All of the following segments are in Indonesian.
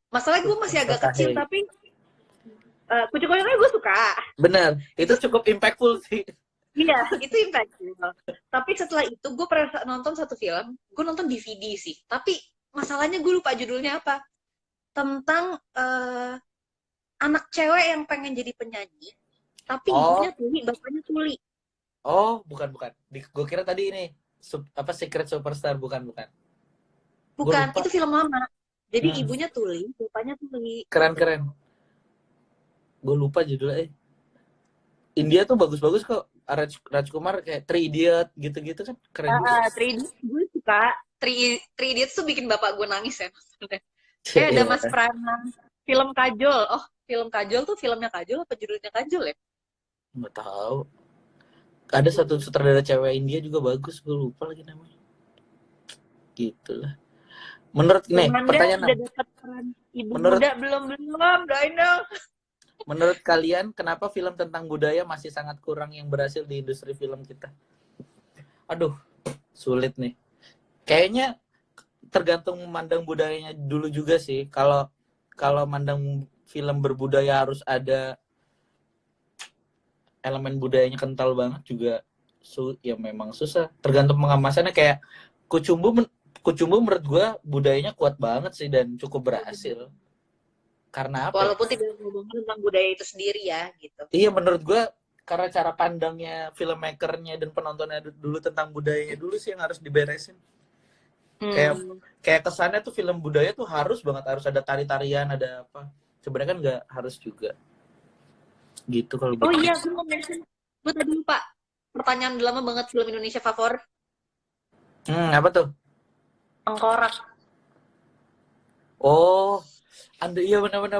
Masalahnya gue masih agak kecil, Sakahe. tapi Kucing Koyongnya gue suka. Bener, itu Itu cukup impactful sih. iya, itu impactful. Tapi setelah itu gue pernah nonton satu film, gue nonton DVD sih. Tapi masalahnya gue lupa judulnya apa. Tentang anak cewek yang pengen jadi penyanyi, tapi Oh, ibunya tuli, bapaknya tuli. oh, bukan bukan. Gue kira tadi ini apa Secret Superstar, bukan bukan. Gue Bukan, lupa. itu film lama. Jadi Hmm, ibunya tuli, bapaknya tuli keren gitu. keren. Gue lupa judulnya. India tuh bagus-bagus kok. Rajkumar kayak Three Idiot gitu-gitu kan keren juga. 3D gue suka. 3D tuh bikin bapak gue nangis ya. Kayak ada Mas Iya, Prana. Film Kajol. Oh, film Kajol tuh filmnya Kajol apa judulnya Kajol ya? nggak tahu. Ada satu sutradara cewek India juga bagus, gue lupa lagi namanya. Gitulah. Menurut nih, Gimana pertanyaan udah 6. dapat peran ibu Menurut muda belum doain dong. menurut kalian kenapa film tentang budaya masih sangat kurang yang berhasil di industri film kita? Aduh, sulit nih. Kayaknya tergantung memandang budayanya dulu juga sih. Kalau kalau mandang film berbudaya harus ada elemen budayanya kental banget juga ya memang susah. Tergantung pengemasannya kayak Kucumbu Kucumbu menurut gue budayanya kuat banget sih dan cukup berhasil. Karena apa ya? Walaupun tidak ngomongin tentang budaya itu sendiri ya gitu. Iya menurut gue karena cara pandangnya filmmakernya dan penontonnya dulu tentang budayanya dulu sih yang harus diberesin. Kayak Hmm. kayak kesannya tuh film budaya tuh harus banget harus ada tari-tarian, ada apa. Sebenarnya kan nggak harus juga. Gitu kalau Oh buat gue. iya, gue mau mention. Gue tadi lupa. Pertanyaan udah lama banget film Indonesia favorit. Apa tuh? Tengkorak. Oh, Anda iya benar.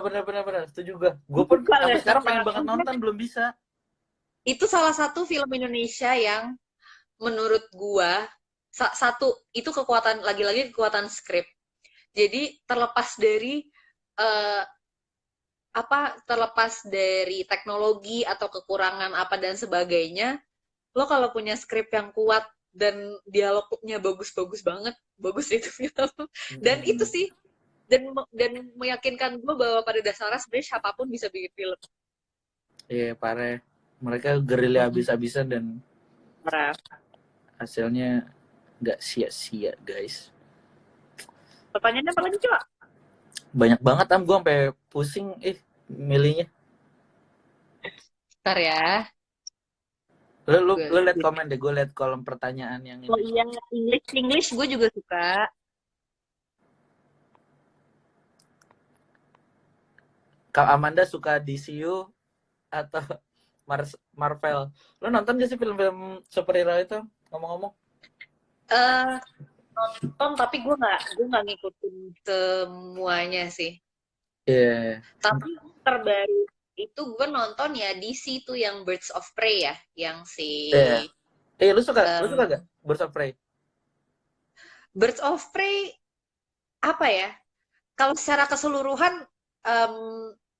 Setuju juga. Gue pun Suka sampai nggak sekarang pengen Tengkorak? banget nonton belum bisa. Itu salah satu film Indonesia yang menurut gua satu itu kekuatan lagi-lagi kekuatan skrip. Jadi eh, terlepas dari teknologi atau kekurangan apa dan sebagainya, lo kalau punya skrip yang kuat dan dialognya bagus-bagus banget, bagus itu film. Dan itu Hmm, sih dan meyakinkan gue bahwa pada dasarnya sebenarnya siapapun bisa bikin film. iya parah. Mereka gerilya habis-habisan dan Parah. hasilnya nggak sia-sia guys. Pertanyaannya apa lagi coba? Banyak banget gue sampai pusing milihnya. Ntar ya. Lu lihat Gue komen deh, gue lihat kolom pertanyaan yang Oh ini. iya, English gue juga suka. Kak Amanda suka DCU atau Marvel? Lu nonton gak sih film-film superhero itu? Ngomong-ngomong. eh Nonton tapi gue nggak ngikutin semuanya sih. Iya. Tapi terbaru itu gue nonton ya DC tuh yang Birds of Prey ya, yang si Iya. Lu suka em, gak Birds of Prey? Birds of Prey apa ya? Kalau secara keseluruhan em,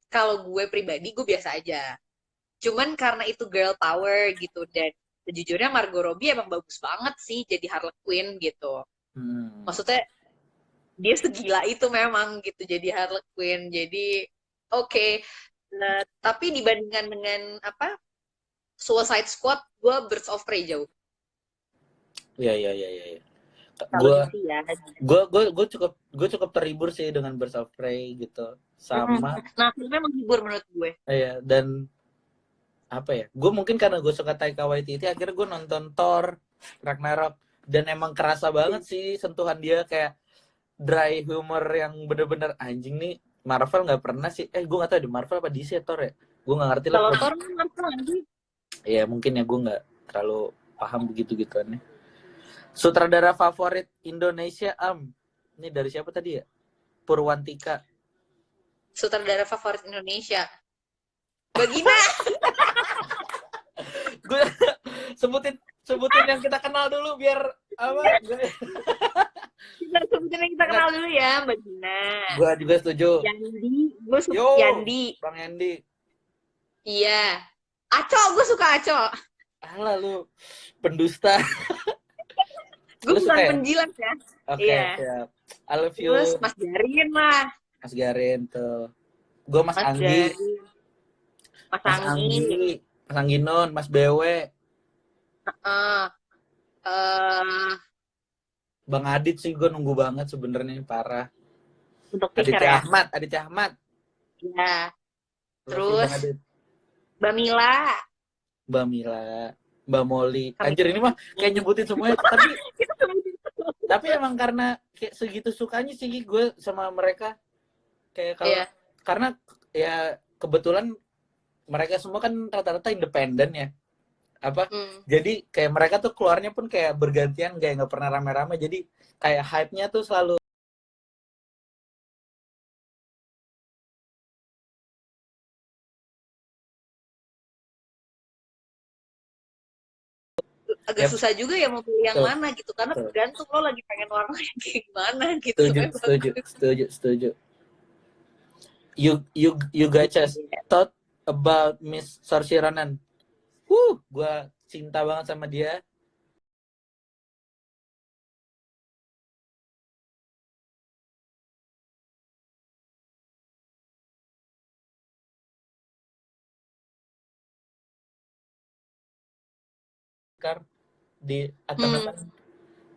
kalau gue pribadi gue biasa aja. Cuman karena itu girl power gitu dan sejujurnya Margot Robbie emang bagus banget sih jadi Harley Quinn gitu. Hmm. Maksudnya dia segila itu memang gitu jadi Harley Quinn. Jadi oke. Nah, tapi dibandingkan dengan apa Suicide Squad, gue Birds of Prey jauh. Iya. Kalau Gue DC ya. gue cukup terhibur sih dengan Birds of Prey gitu. Sama Nah, filmnya menghibur menurut gue. ya dan apa ya? Gue mungkin karena gue suka Taika Waititi akhirnya gue nonton Thor Ragnarok dan emang kerasa banget sih sentuhan dia kayak dry humor yang bener-bener anjing nih Marvel nggak pernah sih gue nggak tahu di Marvel apa DC Thor ya gue nggak ngerti lah Kalau Thor apa lagi? ya mungkin ya gue nggak terlalu paham begitu gituannya. Sutradara favorit Indonesia ini dari siapa tadi ya? Purwantika. Sutradara favorit Indonesia. Bagina. Gue sebutin yang kita kenal dulu biar apa Kita sebutin yang kita kenal dulu ya, Bagina. gue juga setuju. Yandi, gue suka Yo Yandi. Bang Yandi. Iya. Aco, gue suka Aco. Alah lu pendusta. Gue Lu bukan suka ya? penjilat ya. Oke, Iya. siap. I love you. Terus Mas Jarin lah. Mas Garin tuh. Gue Mas Mas Anggi, Gari, Mas Mas Anggi, Anggi, Mas Angginon, Mas Bewe, eh eh, Bang Adit sih gue nunggu banget sebenarnya parah. untuk teaser ya. Aditya Ahmad. Ya, Love lu Bang terus Adit. Mbak Mila, Mbak Mila, Mbak Molly. Anjir Kamila. ini mah kayak nyebutin semuanya. Tapi emang karena kayak segitu sukanya sih gue sama mereka. Kayak kalau Iya. karena ya kebetulan mereka semua kan rata-rata independen ya. Apa? Hmm. Jadi kayak mereka tuh keluarnya pun kayak bergantian, kayak nggak pernah rame-rame. Jadi kayak hype-nya tuh selalu Agak ya susah juga ya mau pilih yang betul, mana gitu karena betul. tergantung lo lagi pengen warna yang kayak gimana gitu Setuju, supaya setuju, bagus. setuju, setuju. You guys just thought about Miss Saoirse Ronan. Gue cinta banget sama dia. Kar di Hmm. Atenemen.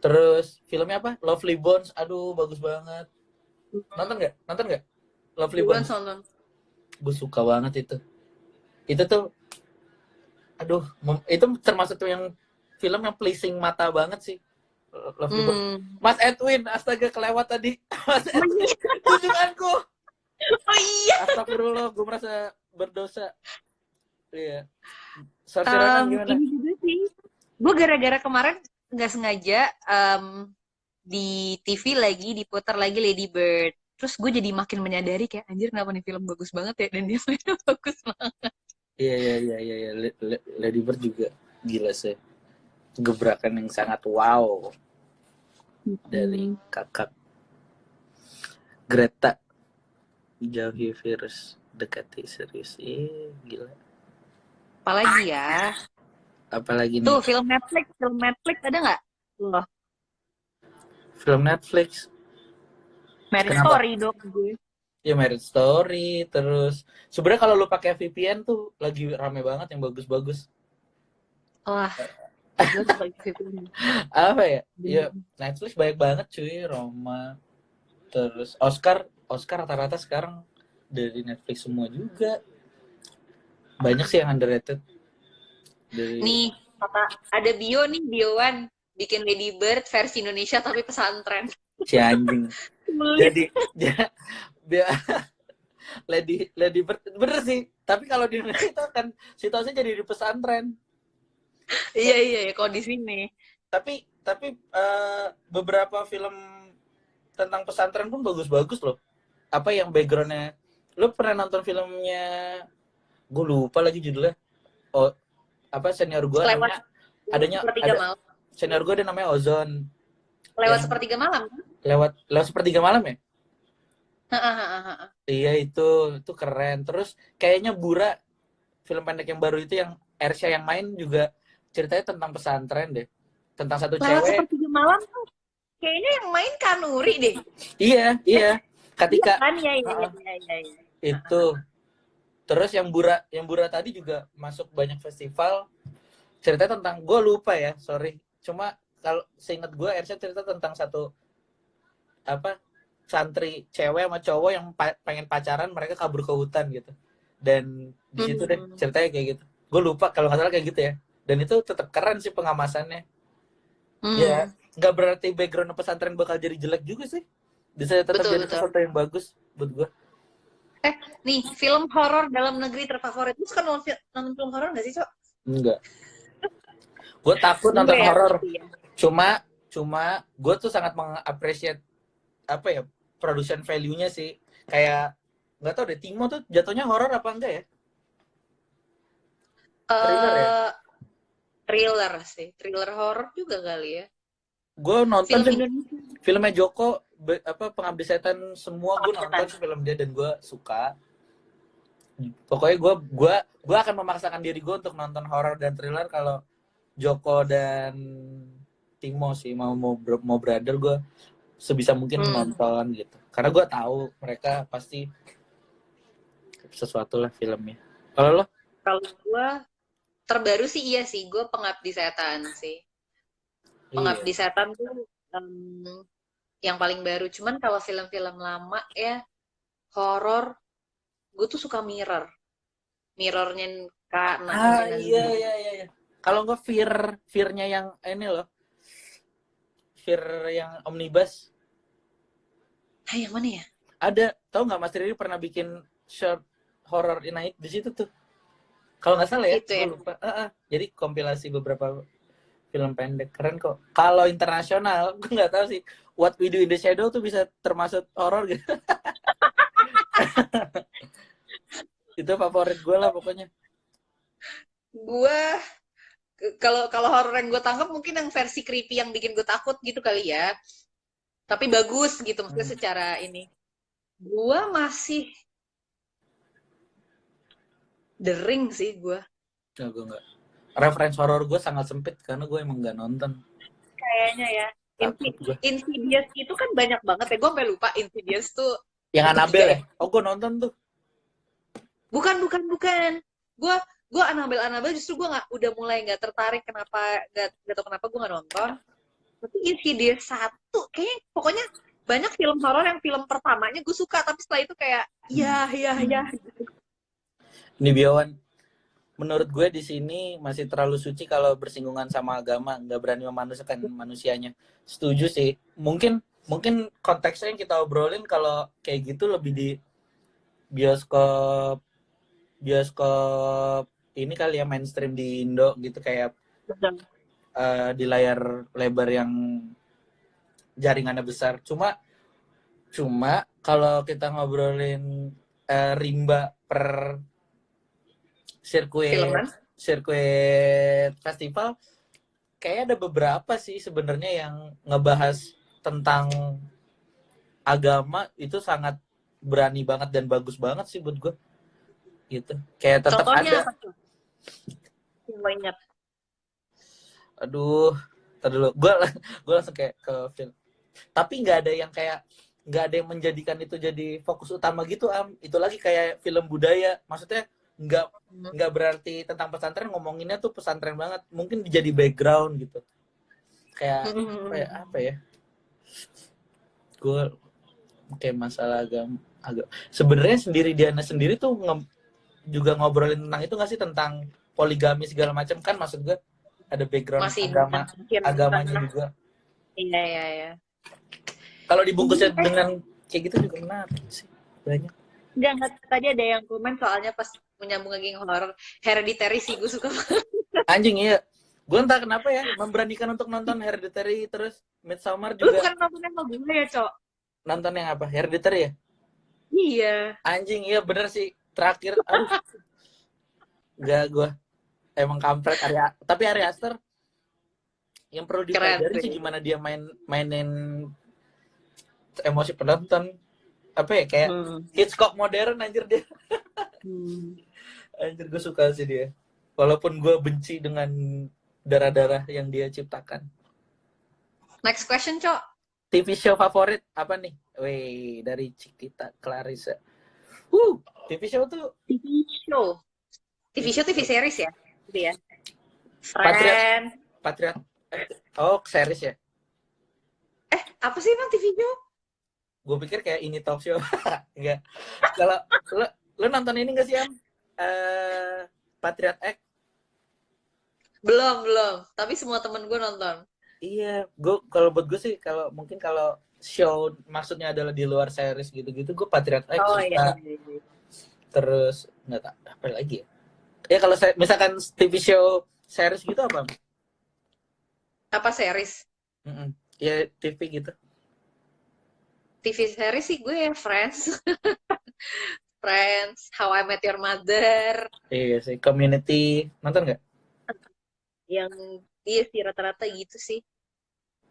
Terus filmnya apa? Lovely Bones. Aduh, bagus banget. Nonton nggak? Lovely Buruan Bones. nonton. Gue suka banget itu. Itu tuh, aduh, itu termasuk tuh yang film yang pleasing mata banget sih. Lovely Bones. Hmm. Mas Edwin, astaga kelewat tadi. Mas Oh Edwin, iya, tunjukanku. oh iya. Astagfirullah, gue merasa berdosa. Iya. Saoirse Ronan gimana? Ini juga sih. Gue gara-gara kemarin nggak sengaja di TV lagi diputar lagi Lady Bird. Terus gue jadi makin menyadari kayak anjir kenapa nih film bagus banget ya dan dia mainnya bagus banget. Iya, iya, iya, iya, iya. Lady Bird juga gila sih. Gebrakan yang sangat wow dari Hmm. kakak Greta. Jauhi virus, dekati serius. Gila. Apalagi ya. Apalagi nih? Tuh film Netflix ada nggak? Loh, Film Netflix. Marriage Kenapa? Story dong gue. Ya Marriage Story, terus sebenarnya kalau lu pakai VPN tuh lagi rame banget yang bagus-bagus. Wah, gue suka gitu. Apa ya? Ya Netflix banyak banget cuy, Roma. Terus Oscar rata-rata sekarang dari Netflix semua juga. Banyak sih yang underrated dari Nih, kata ada bioan bikin Lady Bird versi Indonesia tapi pesantren. si anjing. Sulit. Jadi dia Lady Bird bener sih. Tapi kalau di Indonesia itu kan situasinya jadi di pesantren. Iya iya ya kalau di sini. Tapi beberapa film tentang pesantren pun bagus-bagus loh. Apa yang backgroundnya? Lo pernah nonton filmnya? Gue lupa lagi judulnya. Oh, apa senior gue Lewat namanya? Adanya sepertiga ada malam. senior gue ada namanya Ozon. Lewat Yang sepertiga malam. lewat lewat sepertiga malam ya? Hahaha. Iya itu keren. Terus kayaknya Bura film pendek yang baru itu yang Ersha yang main juga ceritanya tentang pesantren deh. Tentang satu Lewat cewek. sepertiga malam tuh kayaknya yang main Kanuri deh. Iya. Iya Ketika kan ya ya ya ya ya. Ya. itu terus yang Bura tadi juga masuk banyak festival. Ceritanya tentang gue lupa ya, sorry. Cuma kalau seingat gue Ersha cerita tentang satu apa santri cewek sama cowok yang pengen pacaran, mereka kabur ke hutan gitu. Dan di situ deh Hmm. ceritanya kayak gitu. Gue lupa kalau nggak salah kayak gitu ya. Dan itu tetap keren sih pengamasannya. Ya, Hmm. nggak berarti background pesantren bakal jadi jelek juga sih. Bisa tetap Betul jadi betul. sesuatu yang bagus buat gue. Nih film horor dalam negeri terfavorit. Lu suka nonton film horor nggak sih, Cok? Enggak. Gue takut nonton Enggak ya, horor. berarti ya. Cuma gue tuh sangat mengapresiasi apa ya production value-nya sih. Kayak nggak tahu deh Timo tuh jatuhnya horor apa enggak ya? Thriller ya? Eh, thriller sih, thriller horor juga kali ya. Gue nonton Film sih Indonesia filmnya Joko apa Pengabdi Setan semua gue nonton Pengabdi sih film dia dan gue suka. Pokoknya gue akan memaksakan diri gue untuk nonton horor dan thriller kalau Joko dan Timo sih mau brother gue sebisa mungkin nonton gitu. Karena gue tahu mereka pasti sesuatu lah filmnya. Kalau lo? Kalau gue terbaru sih iya sih, gue Pengabdi Setan sih. Iya. Pengabdi Setan tuh yang paling baru. Cuman kalau film-film lama ya horor, gue tuh suka Mirror. Mirrornya Kak Ah Naomi iya Nazari. iya iya. Iya. Kalau nggak Fear-nya yang ini loh, Fear yang Omnibus. Ah, yang mana ya? Ada, tahu nggak Mas Riri pernah bikin short horror night di situ tuh. Kalau nggak salah ya, Itu gue ya. lupa. Jadi kompilasi beberapa film pendek keren kok. Kalau internasional, gue nggak tahu sih. What We Do in the Shadow tuh bisa termasuk horor gitu. Itu favorit gue lah pokoknya. Gue kalau kalau horor yang gue tangkap mungkin yang versi creepy yang bikin gue takut gitu kali ya. Tapi bagus gitu maksudnya Hmm. secara ini. Gue masih The Ring sih gue. Nggak, gue nggak. Referensi horor gue sangat sempit karena gue emang nggak nonton. Kayaknya ya. Takut gue. Insidious itu kan banyak banget ya. Gue sampai lupa Insidious tuh Yang ketiga Annabelle ya. ya? Oh, gue nonton tuh. Bukan. Gue gue Annabelle justru gue nggak udah mulai nggak tertarik kenapa nggak tahu kenapa gue nggak nonton. Tapi Insidious satu kayaknya pokoknya banyak film horor yang film pertamanya gue suka tapi setelah itu kayak ya. Ini Biawan, menurut gue di sini masih terlalu suci kalau bersinggungan sama agama, nggak berani memanusiakan manusianya. Setuju sih. Mungkin konteksnya yang kita obrolin kalau kayak gitu lebih di bioskop bioskop ini kali ya, mainstream di Indo gitu, kayak di layar lebar yang jaringannya besar. Cuma kalau kita ngobrolin rimba per sirkuit Filman. sirkuit festival, kayak ada beberapa sih sebenarnya yang ngebahas tentang agama itu sangat berani banget dan bagus banget sih buat gue gitu. Kayak tetap Contohnya ada. apa tuh? Yang lo ingat. Aduh, tadi dulu gue langsung kayak ke film. Tapi nggak ada yang menjadikan itu jadi fokus utama gitu, Itu lagi kayak film budaya, maksudnya nggak nggak berarti tentang pesantren, ngomonginnya tuh pesantren banget, mungkin jadi background gitu, kayak apa ya, gue kayak masalah agak sebenarnya sendiri Diana sendiri tuh juga ngobrolin tentang itu nggak sih, tentang poligami segala macam kan, maksud gue ada background Masih mungkin agamanya juga. iya. Kalau dibungkusnya dengan kayak gitu juga menarik sih, banyak. Enggak, tadi ada yang komen soalnya pas menyambung lagi horor Hereditary sih gue suka banget. Anjing iya, gue entah kenapa ya memberanikan untuk nonton Hereditary, terus Midsommar Lu juga. bukan nonton yang gue ya, Cok? Nonton yang apa, Hereditary ya? Iya. Anjing iya bener sih, terakhir aduh, enggak, gue emang kampret. Tapi Ari Aster yang perlu Keren dipelajarin sih sih. gimana dia mainin emosi penonton, apa ya, kayak Hitchcock modern anjir dia. Anjir gue suka sih dia, walaupun gue benci dengan darah-darah yang dia ciptakan. Next question, Cok. TV show favorit apa nih? Wih, dari Cikita Clarissa. TV show tuh TV series ya? Gitu ya. Patriot Friends. Patriot oh, series ya? Apa sih emang TV show? Gue pikir kayak ini talk show. Enggak. Kalau lo nonton ini nggak sih, Patriot Act? Belum. Tapi semua temen gue nonton. Iya, kalau buat gue sih, mungkin kalau show maksudnya adalah di luar series gitu-gitu, gue Patriot Act Oh suka. iya. Terus nggak tahu apa lagi ya. Ya kalau misalkan TV show series gitu apa? Apa series? Ya TV gitu. TV series sih gue ya Friends. Friends, How I Met Your Mother. Iya sih, Community. Nonton nggak? Yang iya sih rata-rata gitu sih.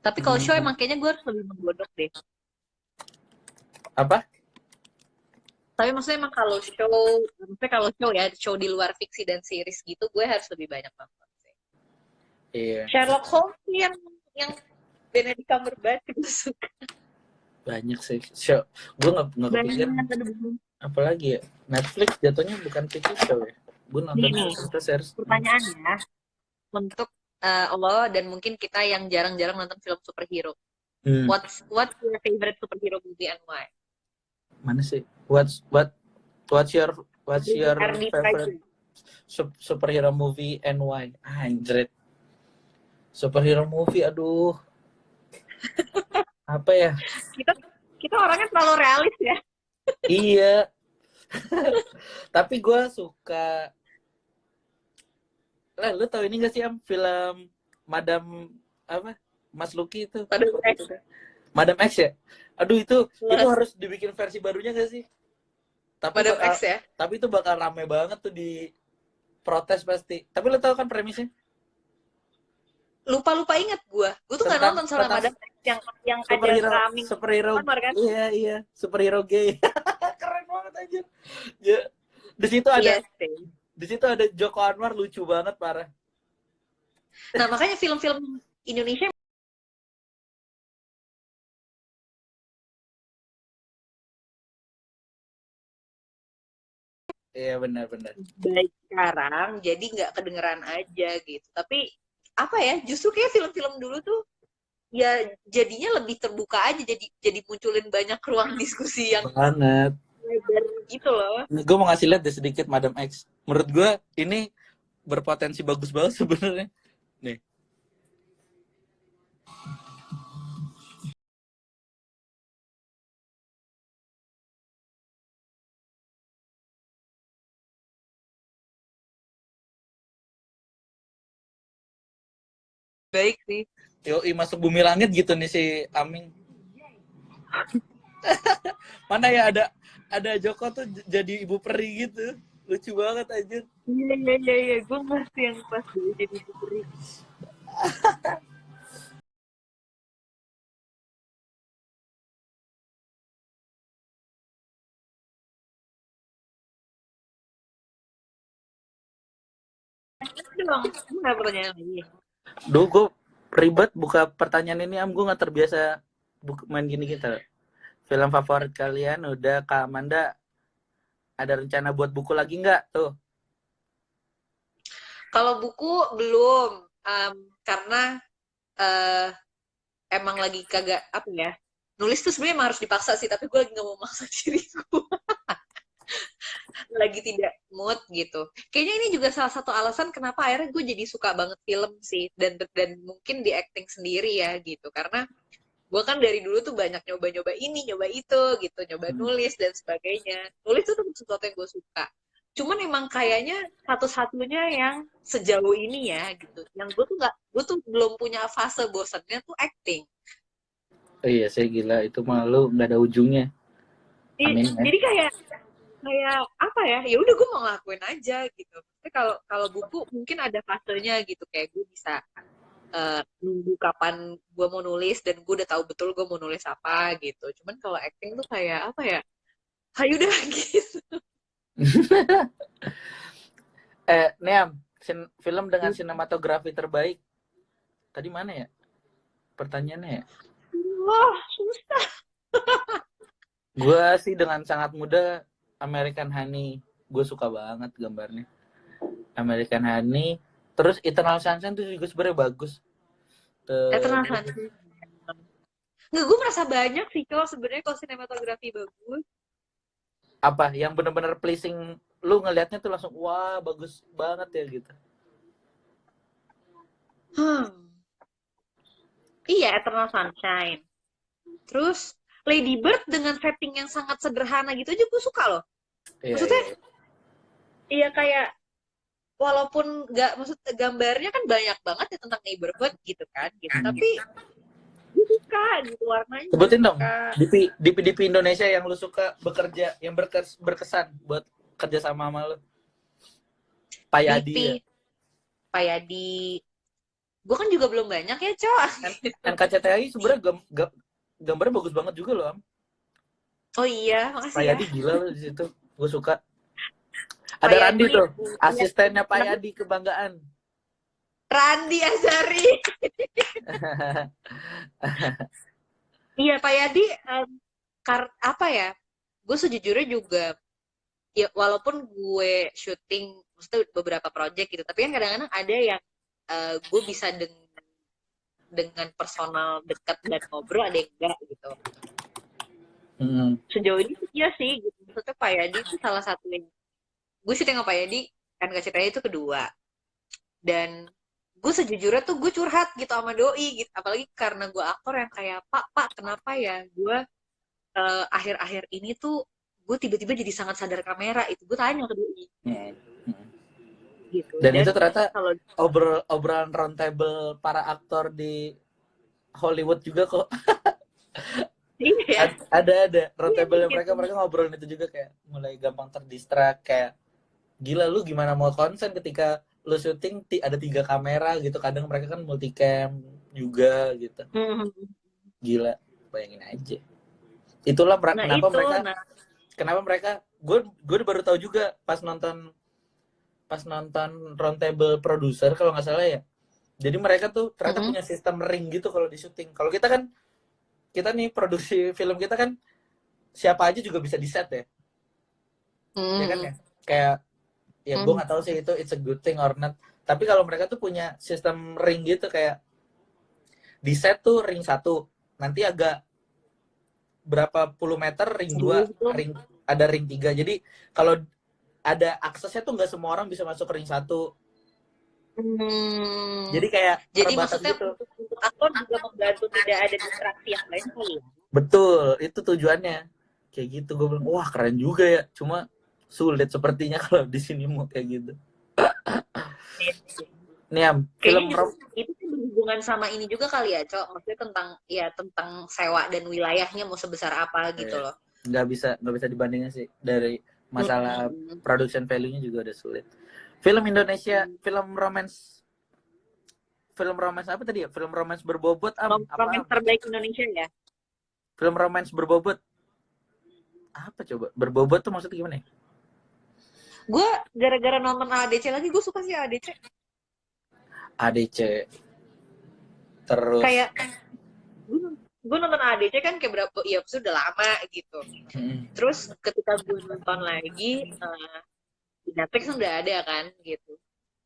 Tapi kalau show emang kayaknya gue harus lebih menggodok deh. Apa? Tapi maksudnya emang kalau show ya, show di luar fiksi dan series gitu, gue harus lebih banyak nonton sih. Iya. Sherlock Holmes yang Benedict Cumberbatch gue suka. Banyak sih. Show. Gue nggak kepikiran. Banyak, aduh. Apalagi ya? Netflix jatuhnya bukan TV show ya. Gue Nih nontonnya nih, series. pertanyaannya untuk Allah dan mungkin kita yang jarang-jarang nonton film superhero. Hmm. What's your favorite superhero movie and why? Mana sih? What's your Ardi favorite Praja. superhero movie and why? Anjrit. Superhero movie, aduh. Apa ya? Kita kita orangnya terlalu realis ya. Iya. Tapi gue suka. Lah, lu tahu ini gak sih film Madam apa? Mas Lucky itu. Pada Madam X ya? Aduh, itu harus dibikin versi barunya gak sih? Tapi Madam bakal X ya. tapi itu bakal rame banget tuh di protes pasti. Tapi lu tahu kan premisnya? Lupa inget gue tuh nggak Tentang nonton soalnya tentang Madam X yang ada superhero Rami superhero Anwar kan. iya superhero gay. Keren banget aja. Ya, di situ ada Iya sih. di situ ada Joko Anwar, lucu banget parah. Nah makanya film-film Indonesia Iya, benar. baik sekarang jadi nggak kedengeran aja gitu, tapi apa ya, justru kayak film-film dulu tuh ya jadinya lebih terbuka aja, jadi munculin banyak ruang diskusi yang Banget. lebar gitu loh. Ini gue mau ngasih lihat deh sedikit Madam X. Menurut gue ini berpotensi bagus banget sebenarnya. Nih. Baik sih. Yoi, masuk bumi langit gitu nih si Aming. Mana ya ada Joko tuh jadi ibu peri gitu. Lucu banget aja. Iya, gue ngerti yang pas dulu jadi putri. Dong, nggak pertanyaan lagi. Duh, gue ribet buka pertanyaan ini, Gue nggak terbiasa main gini kita. Film favorit kalian udah. Kak Amanda, ada rencana buat buku lagi nggak tuh? Kalau buku belum, karena uh, emang lagi kagak apa ya. Nulis tuh sebenarnya emang harus dipaksa sih, tapi gue lagi nggak mau maksa diriku. Lagi tidak mood gitu. Kayaknya ini juga salah satu alasan kenapa akhirnya gue jadi suka banget film sih, dan mungkin di acting sendiri ya gitu. Karena gue kan dari dulu tuh banyak nyoba-nyoba ini, nyoba itu gitu, nyoba nulis dan sebagainya. Nulis tuh sesuatu yang gue suka. Cuman emang kayaknya satu-satunya yang sejauh ini ya gitu. Yang gue tuh belum punya fase bosannya tuh acting. Oh, iya, saya gila itu malu nggak ada ujungnya. Amin ya. Jadi kayak apa ya, ya udah gue mau ngelakuin aja gitu. Tapi kalau buku mungkin ada fasenya gitu, kayak gue bisa nunggu kapan gue mau nulis dan gue udah tahu betul gue mau nulis apa gitu. Cuman kalau acting tuh kayak apa ya, ayo udah gitu. Neam, film dengan sinematografi terbaik tadi mana ya pertanyaannya ya? Wah susah. Gue sih dengan sangat mudah American Honey. Gue suka banget gambarnya. American Honey. Terus Eternal Sunshine itu juga sebenarnya bagus. Eternal Sunshine. Nggak, gue merasa banyak sih kalau sebenarnya kalau sinematografi bagus. Apa yang benar-benar pleasing, lu ngelihatnya tuh langsung wah bagus banget ya gitu. Iya, Eternal Sunshine. Terus Lady Bird dengan setting yang sangat sederhana gitu aja gue suka loh. Maksudnya iya kayak walaupun nggak, maksud gambarnya kan banyak banget ya tentang neighborhood gitu kan gitu, tapi gue suka gitu warnanya. Sebutin dong DP Indonesia yang lu suka bekerja, yang berkesan buat kerja sama lu. Payadi ya? Payadi. Gue kan juga belum banyak ya, Cok. NKCTI sebenarnya gambarnya bagus banget juga loh, Am. Oh iya, makasih Payadi ya. gila loh di situ. Gue suka. Ada Payadi, Randi tuh, asistennya Payadi, kebanggaan. Randi Azari. Iya Pak Yadi, apa ya? Gue sejujurnya juga, ya walaupun gue syuting, maksudnya beberapa project gitu, tapi kan kadang-kadang ada yang gue bisa dengan personal dekat dan ngobrol, ada yang enggak gitu. Hmm. Sejauh ini sih iya sih, gitu. Maksudnya Pak Yadi itu salah satu yang, gue syuting sama Pak Yadi, kan ceritanya itu kedua. Dan gue sejujurnya tuh gue curhat gitu sama doi gitu, apalagi karena gue aktor yang kayak pak kenapa ya gue akhir-akhir ini tuh gue tiba-tiba jadi sangat sadar kamera, itu gue tanya ke doi Hmm. Hmm. gitu. Dan Dan itu ternyata kalau obrolan roundtable para aktor di Hollywood juga kok. iya ya, Ada iya roundtable yang gitu. mereka ngobrolin itu juga, kayak mulai gampang terdistract, kayak gila lu gimana mau konsen ketika lu syuting ada 3 kamera gitu, kadang mereka kan multicam juga gitu, Mhm. gila, bayangin aja. Itulah Nah kenapa itu, mereka, nah gue baru tahu juga pas nonton roundtable produser kalau nggak salah ya. Jadi mereka tuh ternyata mhm, punya sistem ring gitu kalau di syuting. Kalau kita kan, kita nih produksi film kita kan siapa aja juga bisa di set ya, ya kan ya. mhm, Kayak ya gue mhm, nggak tahu sih itu it's a good thing or not. Tapi kalau mereka tuh punya sistem ring gitu, kayak di set tuh ring satu, nanti agak berapa puluh meter ring jauh dua, gitu. ada ring tiga. Jadi kalau ada aksesnya tuh nggak semua orang bisa masuk ke ring satu. Hmm. Jadi kayak Jadi terbatas maksudnya gitu. untuk aktor juga membantu tidak ada distraksi yang lain kali ya. Betul, itu tujuannya. Kayak gitu, gue bilang, wah keren juga ya. Cuma sulit sepertinya kalau di sini mau kayak gitu. Iya. Nih Am, Kayaknya film juga rom itu tuh berhubungan sama ini juga kali ya, Cok. Maksudnya tentang ya tentang sewa dan wilayahnya mau sebesar apa gitu loh. nggak bisa dibandingin sih, dari masalah Mm-mm. production value-nya juga udah sulit. Film Indonesia, Mm. film romance apa tadi ya? Film romance berbobot Am, apa Romantis Am? terbaik Indonesia ya. Film romance berbobot apa coba? Berbobot tuh maksudnya gimana ya? Gue gara-gara nonton ADC lagi, gue suka sih ADC. ADC, terus Kayak gue nonton ADC kan kayak berapa, ya sudah lama gitu. mm, Terus ketika gue nonton lagi, di Netflix kan udah ada kan gitu.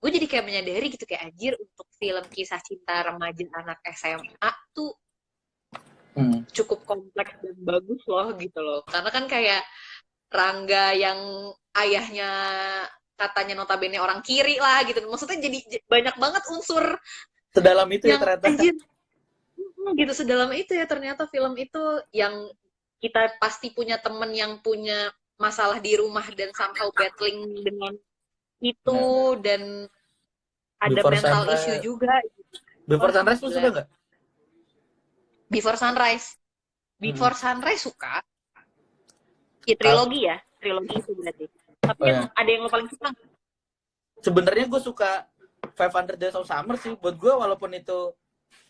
Gue jadi kayak menyadari gitu, kayak anjir, untuk film kisah cinta remaja anak SMA tuh mm, cukup kompleks dan bagus loh gitu loh. Karena kan kayak Rangga yang ayahnya katanya notabene orang kiri lah gitu. Maksudnya jadi banyak banget unsur sedalam itu ya yang ternyata. anjir, gitu sedalam itu ya ternyata film itu, yang kita pasti punya temen yang punya masalah di rumah dan somehow battling dengan itu, Nah, dan ada Before mental issue Sunrise, juga gitu. Before Wah Sunrise lu suka gila. nggak? Before Sunrise, Mm. Before Sunrise suka. Ya Kalau trilogi itu berarti. Tapi oh yang ya, ada yang lo paling suka? sebenarnya gue suka 500 Days of Summer sih. Buat gue walaupun itu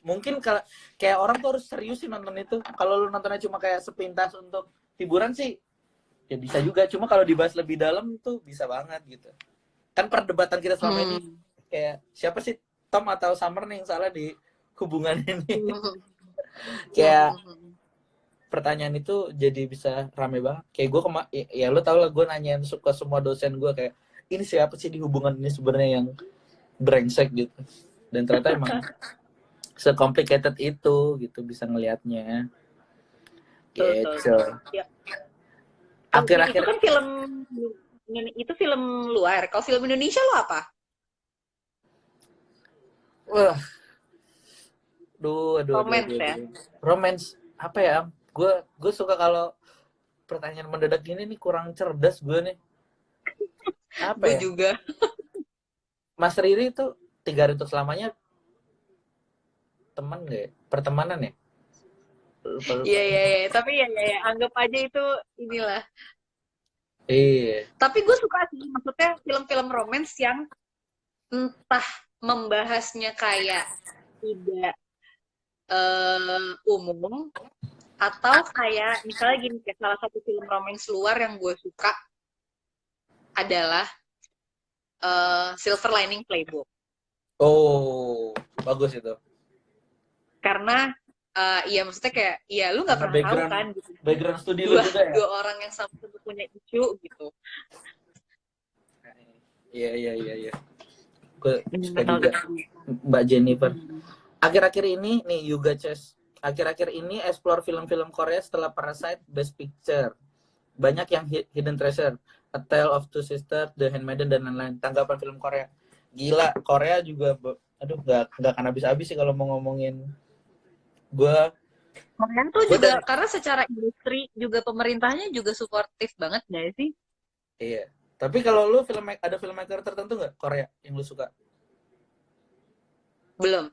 mungkin kayak orang tuh harus serius sih nonton itu. Kalau lu nontonnya cuma kayak sepintas untuk hiburan sih, ya bisa juga. Cuma kalau dibahas lebih dalam tuh bisa banget gitu. Kan perdebatan kita selama ini Hmm. kayak siapa sih, Tom atau Summer nih yang salah di hubungan ini. Hmm. Kayak Hmm. pertanyaan itu jadi bisa rame banget. Kayak gue ya lu tau lah, gue nanyain suka semua dosen gue kayak ini siapa sih di hubungan ini sebenarnya yang brengsek gitu. Dan ternyata emang secomplicated itu gitu bisa ngelihatnya Betul, betul, gitu. betul. Ya. Itu Akhir-akhir kan itu film luar. Kalau film Indonesia lo apa? wah, aduh. Romance ya. Romance apa ya? Gue suka kalau pertanyaan mendadak gini nih, kurang cerdas gue nih. Apa Gue ya? juga. Mas Riri itu 3 Hari Untuk Selamanya teman gak ya? Pertemanan ya? Iya, iya, iya. Tapi ya, ya, ya, anggap aja itu inilah. Iya. Tapi gue suka sih, maksudnya film-film romance yang entah membahasnya kayak tidak umum, atau kayak misalnya gini, kayak salah satu film romance luar yang gue suka adalah Silver Lining Playbook. Oh, bagus itu. Karena Iya maksudnya kayak, iya lu nggak Karena pernah tahu background kan gitu. background studi lu Dua juga ya. dua orang yang sama-sama punya isu gitu. Iya iya iya iya. Gue suka Betul juga betul. Mbak Jennifer. Akhir-akhir ini nih Yuga Chess. Akhir-akhir ini explore film-film Korea setelah Parasite Best Picture. Banyak yang Hidden Treasure, A Tale of Two Sisters, The Handmaiden dan lain-lain. Tanggapan film Korea. Gila, Korea juga aduh nggak akan habis-habis sih kalau mau ngomongin. Gue Korean tuh gue juga dari karena secara industri juga pemerintahnya juga suportif banget gak sih? iya. Tapi kalau lu ada filmmaker tertentu nggak Korea yang lu suka? Belum.